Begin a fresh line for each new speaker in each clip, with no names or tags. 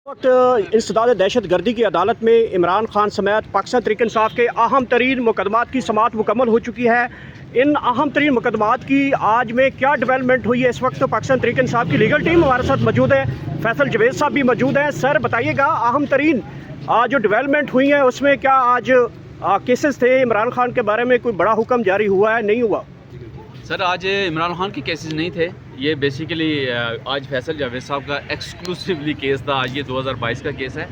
वक्त इंसदाद दहशत गर्दी की अदालत में इमरान खान समेत पाकिस्तान तहरीक इंसाफ के अहम तरीन मुकदमात की समाअत मुकम्मल हो चुकी है। इन अहम तरीन मुकदमात की आज में क्या डेवलपमेंट हुई है, इस वक्त तो पाकिस्तान तहरीक इंसाफ की लीगल टीम हमारे साथ मौजूद है। फैसल जवेद साहब भी मौजूद हैं। सर बताइएगा, अहम तरीन जो डेवलपमेंट हुई है उसमें क्या आज केसेस थे, इमरान खान के बारे में कोई बड़ा हुक्म जारी हुआ है, नहीं हुआ?
सर आज इमरान खान के केसेस नहीं थे, ये बेसिकली आज फैसल जावेद साहब का एक्सक्लूसिवली केस था। आज ये 2022 का केस है।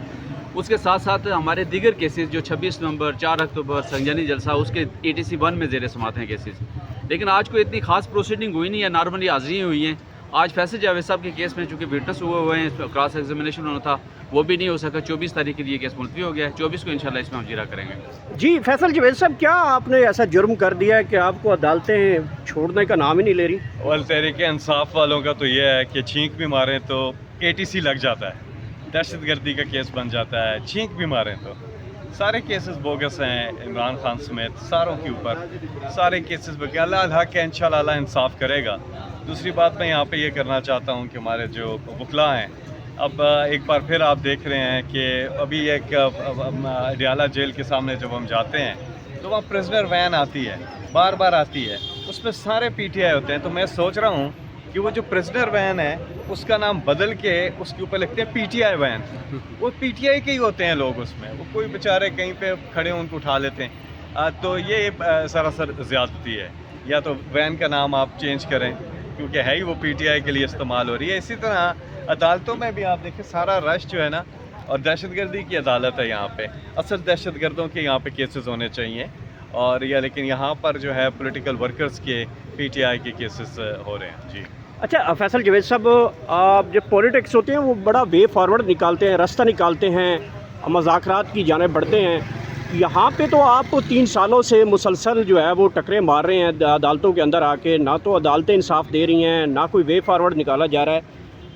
उसके साथ साथ हमारे दीगर केसेस जो 26 नवंबर, 4 अक्टूबर, संजानी जलसा, उसके ATC 1 में ज़ेर समाअत हैं केसेस। लेकिन आज कोई इतनी खास प्रोसीडिंग हुई नहीं है, नॉर्मली हाज़री हुई हैं। आज फैसल जावेद साहब के केस में चूँकि विटनेस हुए हैं, क्रॉस एग्जामिनेशन होना था, वो भी नहीं हो सका। 24 तारीख के लिए केस मुलतवी हो गया है। 24 को इंशाल्लाह इसमें हम जीरा करेंगे।
जी फैसल जवेद साहब, क्या आपने ऐसा जुर्म कर दिया है कि आपको अदालतें छोड़ने का नाम ही नहीं ले रही?
और तहरीक इंसाफ वालों का तो ये है कि छींक भी मारें तो ATC लग जाता है, दहशत गर्दी का केस बन जाता है। छींक भी मारें तो सारे केसेस बोगस हैं, इमरान खान समेत सारों के ऊपर सारे केसेस बल्कि अल्लाह हक है, इंशाल्लाह अल्लाह इंसाफ करेगा। दूसरी बात मैं यहाँ पे ये करना चाहता हूँ कि हमारे जो वकला हैं, अब एक बार फिर आप देख रहे हैं कि अभी एक अडियाला जेल के सामने जब हम जाते हैं तो वहाँ प्रिजनर वैन आती है, बार बार आती है, उसमें सारे PTI होते हैं। तो मैं सोच रहा हूँ कि वो जो प्रिजनर वैन है उसका नाम बदल के उसके ऊपर लिखते हैं PTI वैन। वो PTI के ही होते हैं लोग उसमें, वो कोई बेचारे कहीं पे खड़े उनको उठा लेते हैं। तो ये सरासर ज़्यादती है। या तो वैन का नाम आप चेंज करें क्योंकि है ही वो PTI के लिए इस्तेमाल हो रही है। इसी तरह अदालतों में भी आप देखें सारा रश जो है ना, और दहशतगर्दी की अदालत है यहाँ पे, असल दहशतगर्दों के यहाँ पे केसेस होने चाहिए। और या लेकिन यहाँ पर जो है पॉलिटिकल वर्कर्स के PTI के केसेस हो रहे हैं। जी
अच्छा फैसल जवेद साहब, आप जब पॉलिटिक्स होते हैं वो बड़ा वे फॉरवर्ड निकालते हैं, रास्ता निकालते हैं, मज़ाकरात की जाने बढ़ते हैं। यहाँ पे तो आप 3 सालों से मुसलसल जो है वो टकरे मार रहे हैं अदालतों के अंदर आके। ना तो अदालतें इंसाफ दे रही हैं, ना कोई वे फॉरवर्ड निकाला जा रहा है।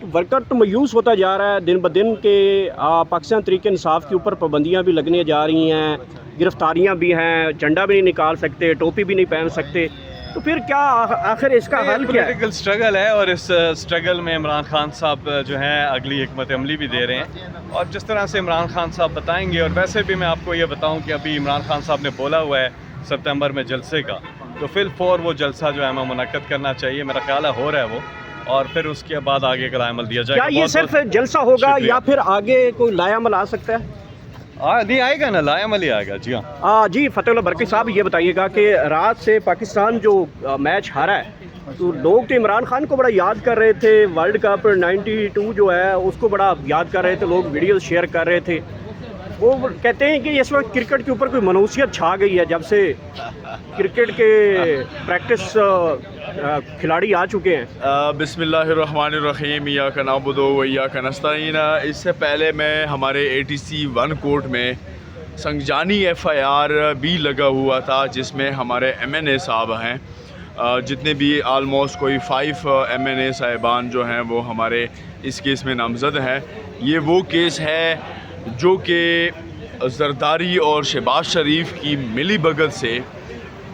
वर्कर तो मायूस होता जा रहा है दिन ब दिन के। पाकिस्तान तहरीक इंसाफ के ऊपर पाबंदियाँ भी लगने जा रही हैं, गिरफ्तारियाँ भी हैं, झंडा भी नहीं निकाल सकते, टोपी भी नहीं पहन सकते। तो फिर क्या आखिर इसका हल क्या है?
पॉलिटिकल स्ट्रगल है और इस स्ट्रगल में इमरान खान साहब जो हैं अगली हिकमत अमली भी दे रहे हैं। और जिस तरह से इमरान खान साहब बताएंगे, और वैसे भी मैं आपको ये बताऊं कि अभी इमरान खान साहब ने बोला हुआ है सितंबर में जलसे का, तो फिल फॉर वो जलसा जो है हमें मुनक्कद करना चाहिए। मेरा ख्याल है हो रहा है वो, और फिर उसके बाद आगे का लाएमल दिया जाएगा।
क्या ये सिर्फ जलसा होगा या फिर आगे कोई लाएमल आ सकता है?
नहीं आएगा ना, लाएमल ही आएगा। जी हाँ।
जी फतेहुल्लाह बरकी साहब, ये बताइएगा कि रात से पाकिस्तान जो मैच हारा है, तो लोग तो इमरान खान को बड़ा याद कर रहे थे। वर्ल्ड कप 92 जो है उसको बड़ा याद कर रहे थे, लोग वीडियो शेयर कर रहे थे। वो कहते हैं कि इस वक्त क्रिकेट के ऊपर कोई मनूसियत छा गई है, जब से क्रिकेट के प्रैक्टिस खिलाड़ी आ चुके हैं।
बिस्मिल्लाहिर्रहमानिर्रहीम, इय्याका नअबुदु व इय्याका नस्तईन। इससे पहले मैं हमारे ATC 1 कोर्ट में संजानी FIR भी लगा हुआ था, जिसमें हमारे MNA साहब हैं। जितने भी आलमोस्ट कोई 5 MNA साहिबान जो हैं वो हमारे इस केस में नामज़द हैं। ये वो केस है जो कि जरदारी और शहबाज शरीफ की मिली भगत से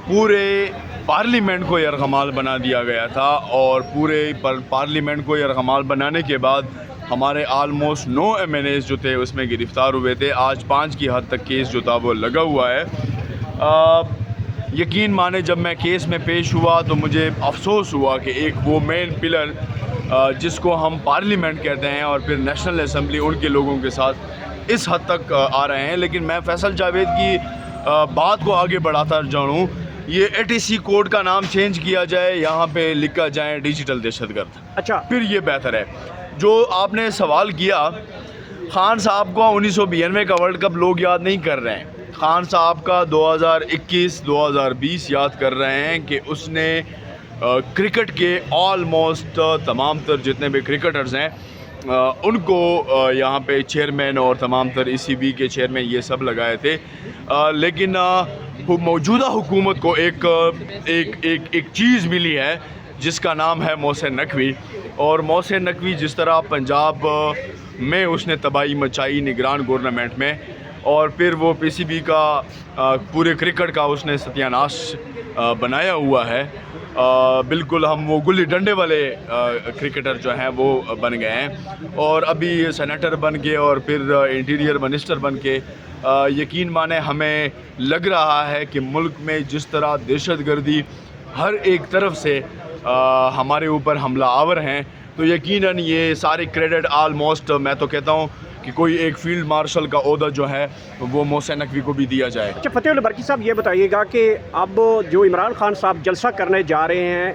पूरे पार्लियामेंट को यरगमाल बना दिया गया था। और पूरे पार्लियामेंट को यरगमाल बनाने के बाद हमारे आलमोस्ट 9 MNAs जो थे उसमें गिरफ़्तार हुए थे। आज 5 की हद तक केस जो था वो लगा हुआ है। यकीन माने, जब मैं केस में पेश हुआ तो मुझे अफसोस हुआ कि एक वो मेन पिलर जिसको हम पार्लियामेंट कहते हैं और फिर नेशनल असम्बली, उनके लोगों के साथ इस हद तक आ रहे हैं। लेकिन मैं फैसल जावेद की बात को आगे बढ़ाता जाऊँ, ये ATC कोड का नाम चेंज किया जाए, यहाँ पे लिखा जाए डिजिटल दहशतगर्द।
अच्छा,
फिर ये बेहतर है। जो आपने सवाल किया, खान साहब को 1992 का वर्ल्ड कप लोग याद नहीं कर रहे हैं, खान साहब का 2021-2020 याद कर रहे हैं कि उसने क्रिकेट के ऑलमोस्ट तमाम तर जितने भी क्रिकेटर्स हैं उनको यहाँ पे चेयरमैन और तमाम तर ECB के चेयरमैन ये सब लगाए थे। लेकिन मौजूदा हुकूमत को एक चीज़ मिली है जिसका नाम है मोहसिन नकवी। और मोहसिन नकवी जिस तरह पंजाब में उसने तबाही मचाई निगरान गवर्नमेंट में, और फिर वो PCB का पूरे क्रिकेट का उसने सत्यानाश बनाया हुआ है, بالکل ہم وہ گلی ڈنڈے والے کرکٹر جو ہیں وہ بن گئے ہیں، اور ابھی سینیٹر بن کے اور پھر انٹیریئر منسٹر بن کے یقین مانیں ہمیں لگ رہا ہے کہ ملک میں جس طرح دہشت گردی ہر ایک طرف سے ہمارے اوپر حملہ آور ہیں، تو یقیناً یہ سارے کریڈٹ آلموسٹ میں تو کہتا ہوں کہ کوئی ایک فیلڈ مارشل کا عہدہ جو ہے وہ محسن نقوی کو بھی دیا جائے۔
اچھا فتح اللہ برکی صاحب، یہ بتائیے گا کہ اب جو عمران خان صاحب جلسہ کرنے جا رہے ہیں،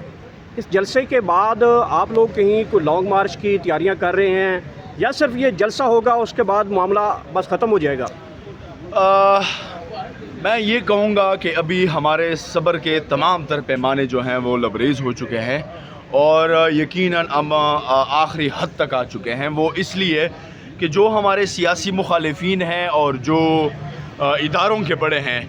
اس جلسے کے بعد آپ لوگ کہیں کوئی لانگ مارچ کی تیاریاں کر رہے ہیں یا صرف یہ جلسہ ہوگا اس کے بعد معاملہ بس ختم ہو جائے گا؟
میں یہ کہوں گا کہ ابھی ہمارے صبر کے تمام تر پیمانے جو ہیں وہ لبریز ہو چکے ہیں، اور یقیناً ہم آخری حد تک آ چکے ہیں۔ وہ اس لیے کہ جو ہمارے سیاسی مخالفین ہیں اور جو اداروں کے بڑے ہیں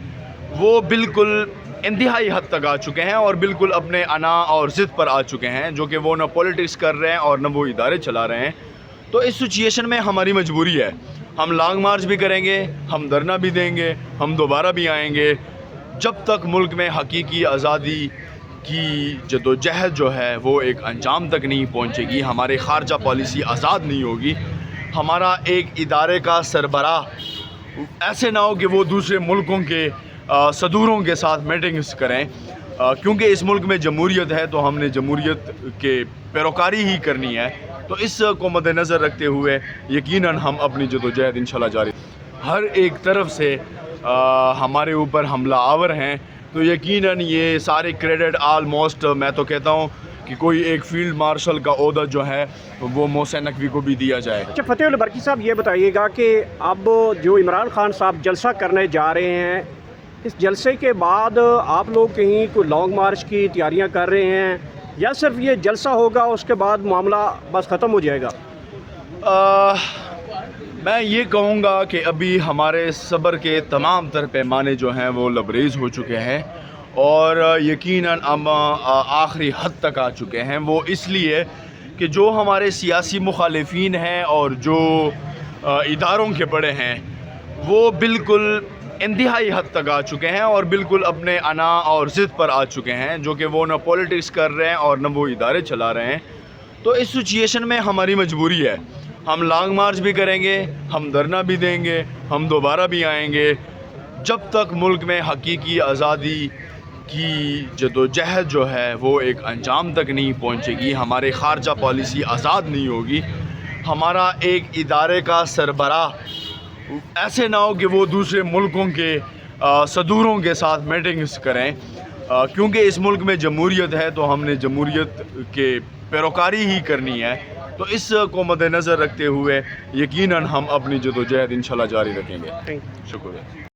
وہ بالکل انتہائی حد تک آ چکے ہیں، اور بالکل اپنے انا اور ضد پر آ چکے ہیں، جو کہ وہ نہ پولیٹکس کر رہے ہیں اور نہ وہ ادارے چلا رہے ہیں۔ تو اس سچویشن میں ہماری مجبوری ہے، ہم لانگ مارچ بھی کریں گے، ہم دھرنا بھی دیں گے، ہم دوبارہ بھی آئیں گے، جب تک ملک میں حقیقی آزادی کی جدوجہد جو ہے وہ ایک انجام تک نہیں پہنچے گی، ہمارے خارجہ پالیسی آزاد نہیں ہوگی، ہمارا ایک ادارے کا سربراہ ایسے نہ ہو کہ وہ دوسرے ملکوں کے صدوروں کے ساتھ میٹنگز کریں، کیونکہ اس ملک میں جمہوریت ہے تو ہم نے جمہوریت کے پیروکاری ہی کرنی ہے۔ تو اس کو مد نظر رکھتے ہوئے یقیناً ہم اپنی جدوجہد انشاءاللہ جاری، ہر ایک طرف سے ہمارے اوپر حملہ آور ہیں، تو یقیناً یہ سارے کریڈٹ آلموسٹ میں تو کہتا ہوں کہ کوئی ایک فیلڈ مارشل کا عہدہ جو ہے وہ محسن نقوی کو بھی دیا جائے۔
اچھا فتح اللہ برکی صاحب، یہ بتائیے گا کہ اب جو عمران خان صاحب جلسہ کرنے جا رہے ہیں، اس جلسے کے بعد آپ لوگ کہیں کوئی لانگ مارچ کی تیاریاں کر رہے ہیں یا صرف یہ جلسہ ہوگا اس کے بعد معاملہ بس ختم ہو جائے گا؟
میں یہ کہوں گا کہ ابھی ہمارے صبر کے تمام تر پیمانے جو ہیں وہ لبریز ہو چکے ہیں، اور یقیناً ہم آخری حد تک آ چکے ہیں۔ وہ اس لیے کہ جو ہمارے سیاسی مخالفین ہیں اور جو اداروں کے بڑے ہیں وہ بالکل انتہائی حد تک آ چکے ہیں، اور بالکل اپنے انا اور ضد پر آ چکے ہیں، جو کہ وہ نہ پولیٹکس کر رہے ہیں اور نہ وہ ادارے چلا رہے ہیں۔ تو اس سچویشن میں ہماری مجبوری ہے، ہم لانگ مارچ بھی کریں گے، ہم دھرنا بھی دیں گے، ہم دوبارہ بھی آئیں گے، جب تک ملک میں حقیقی آزادی کی جدوجہد جو ہے وہ ایک انجام تک نہیں پہنچے گی، ہمارے خارجہ پالیسی آزاد نہیں ہوگی، ہمارا ایک ادارے کا سربراہ ایسے نہ ہو کہ وہ دوسرے ملکوں کے صدوروں کے ساتھ میٹنگز کریں، کیونکہ اس ملک میں جمہوریت ہے تو ہم نے جمہوریت کے پیروکاری ہی کرنی ہے۔ تو اس کو مد نظر رکھتے ہوئے یقیناً ہم اپنی جدوجہد انشاءاللہ جاری رکھیں گے۔ شکریہ۔